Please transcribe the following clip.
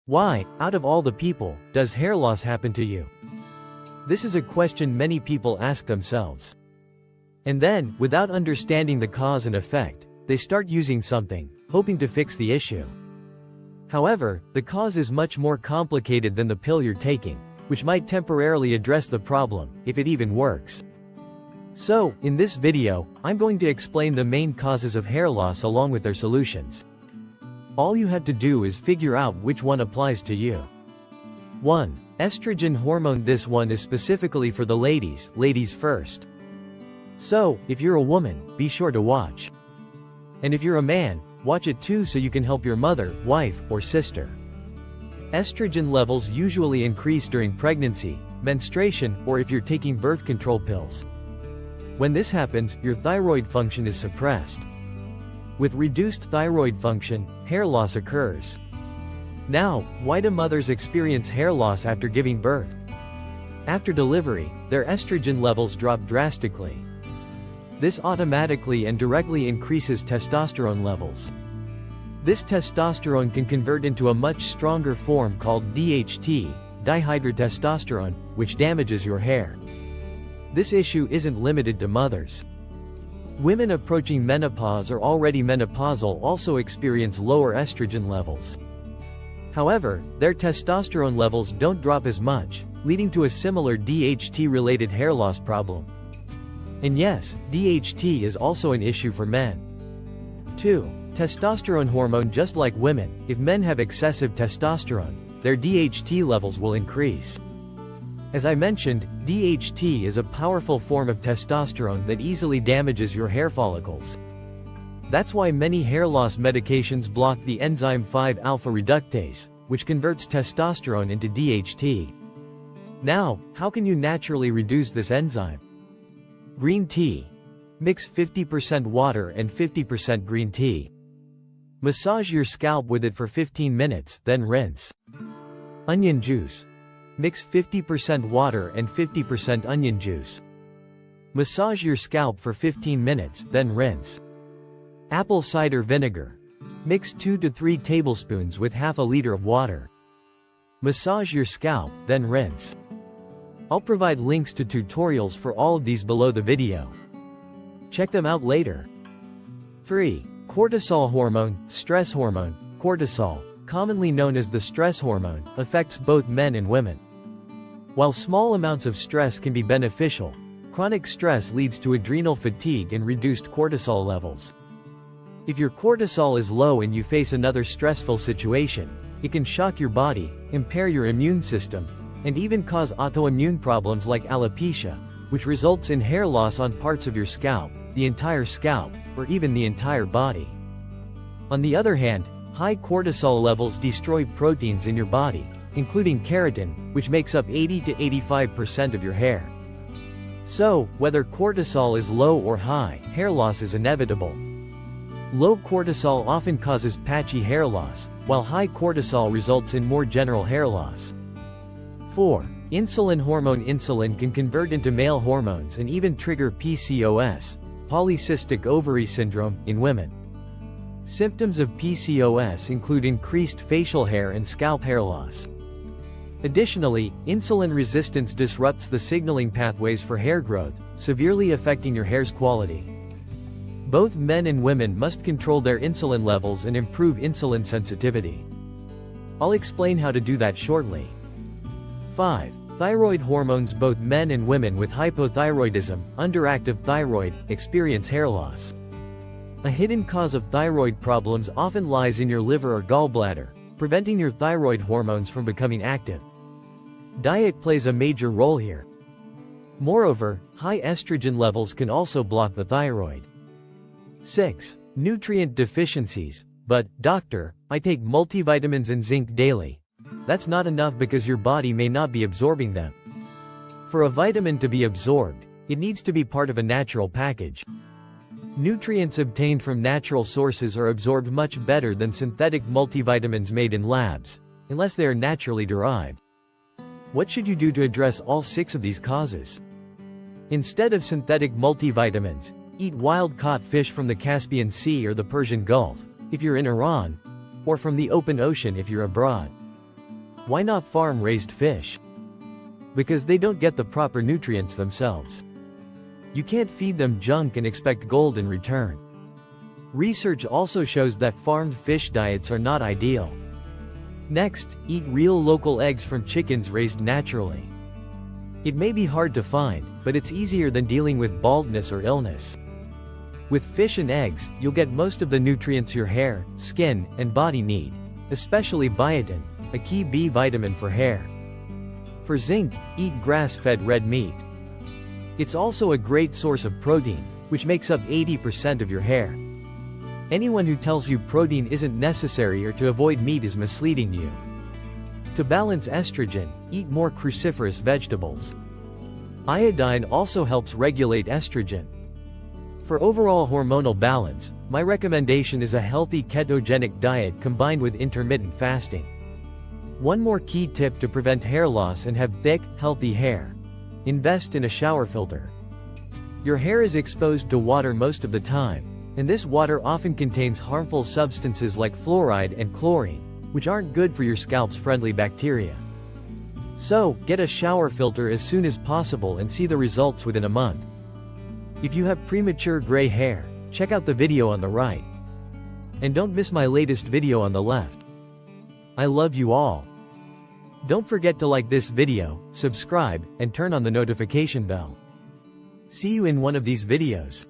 Why, out of all the people, does hair loss happen to you? This is a question many people ask themselves. And then, without understanding the cause and effect, they start using something, hoping to fix the issue. However, the cause is much more complicated than the pill you're taking, which might temporarily address the problem, if it even works. So, in this video, I'm going to explain the main causes of hair loss along with their solutions. All you have to do is figure out which one applies to you. 1. Estrogen hormone. This one is specifically for the ladies first. So, if you're a woman, be sure to watch. And if you're a man, watch it too so you can help your mother, wife, or sister. Estrogen levels usually increase during pregnancy, menstruation, or if you're taking birth control pills. When this happens, your thyroid function is suppressed. With reduced thyroid function, hair loss occurs. Now, why do mothers experience hair loss after giving birth? After delivery, their estrogen levels drop drastically. This automatically and directly increases testosterone levels. This testosterone can convert into a much stronger form called DHT, dihydrotestosterone, which damages your hair. This issue isn't limited to mothers. Women approaching menopause or already menopausal also experience lower estrogen levels. However, their testosterone levels don't drop as much, leading to a similar DHT-related hair loss problem. And yes, DHT is also an issue for men. 2. Testosterone hormone. Just like women, if men have excessive testosterone, their DHT levels will increase. As I mentioned, DHT is a powerful form of testosterone that easily damages your hair follicles. That's why many hair loss medications block the enzyme 5-alpha reductase, which converts testosterone into DHT. Now, how can you naturally reduce this enzyme? Green tea. Mix 50% water and 50% green tea. Massage your scalp with it for 15 minutes, then rinse. Onion juice. Mix 50% water and 50% onion juice. Massage your scalp for 15 minutes, then rinse. Apple cider vinegar. Mix 2 to 3 tablespoons with half a liter of water. Massage your scalp, then rinse. I'll provide links to tutorials for all of these below the video. Check them out later. 3. Cortisol hormone. Stress hormone. Cortisol, commonly known as the stress hormone, affects both men and women. While small amounts of stress can be beneficial, chronic stress leads to adrenal fatigue and reduced cortisol levels. If your cortisol is low and you face another stressful situation, it can shock your body, impair your immune system, and even cause autoimmune problems like alopecia, which results in hair loss on parts of your scalp, the entire scalp, or even the entire body. On the other hand, high cortisol levels destroy proteins in your body, including keratin, which makes up 80 to 85% of your hair. So, whether cortisol is low or high, hair loss is inevitable. Low cortisol often causes patchy hair loss, while high cortisol results in more general hair loss. 4. Insulin hormone. Insulin can convert into male hormones and even trigger PCOS, polycystic ovary syndrome, in women. Symptoms of PCOS include increased facial hair and scalp hair loss. Additionally, insulin resistance disrupts the signaling pathways for hair growth, severely affecting your hair's quality. Both men and women must control their insulin levels and improve insulin sensitivity. I'll explain how to do that shortly. 5. Thyroid hormones. Both men and women with hypothyroidism, underactive thyroid, experience hair loss. A hidden cause of thyroid problems often lies in your liver or gallbladder, preventing your thyroid hormones from becoming active. Diet plays a major role here. Moreover, high estrogen levels can also block the thyroid. 6. Nutrient deficiencies. But, doctor, I take multivitamins and zinc daily. That's not enough because your body may not be absorbing them. For a vitamin to be absorbed, it needs to be part of a natural package. Nutrients obtained from natural sources are absorbed much better than synthetic multivitamins made in labs, unless they are naturally derived. What should you do to address all 6 of these causes? Instead of synthetic multivitamins, eat wild-caught fish from the Caspian Sea or the Persian Gulf, if you're in Iran, or from the open ocean if you're abroad. Why not farm raised fish? Because they don't get the proper nutrients themselves. You can't feed them junk and expect gold in return. Research also shows that farmed fish diets are not ideal. Next, eat real local eggs from chickens raised naturally. It may be hard to find, but it's easier than dealing with baldness or illness. With fish and eggs, you'll get most of the nutrients your hair, skin, and body need, especially biotin, a key B vitamin for hair. For zinc, eat grass-fed red meat. It's also a great source of protein, which makes up 80% of your hair. Anyone who tells you protein isn't necessary or to avoid meat is misleading you. To balance estrogen, eat more cruciferous vegetables. Iodine also helps regulate estrogen. For overall hormonal balance, my recommendation is a healthy ketogenic diet combined with intermittent fasting. One more key tip to prevent hair loss and have thick, healthy hair. Invest in a shower filter. Your hair is exposed to water most of the time, and this water often contains harmful substances like fluoride and chlorine, which aren't good for your scalp's friendly bacteria. So, get a shower filter as soon as possible and see the results within a month. If you have premature gray hair, check out the video on the right. And don't miss my latest video on the left. I love you all. Don't forget to like this video, subscribe, and turn on the notification bell. See you in one of these videos.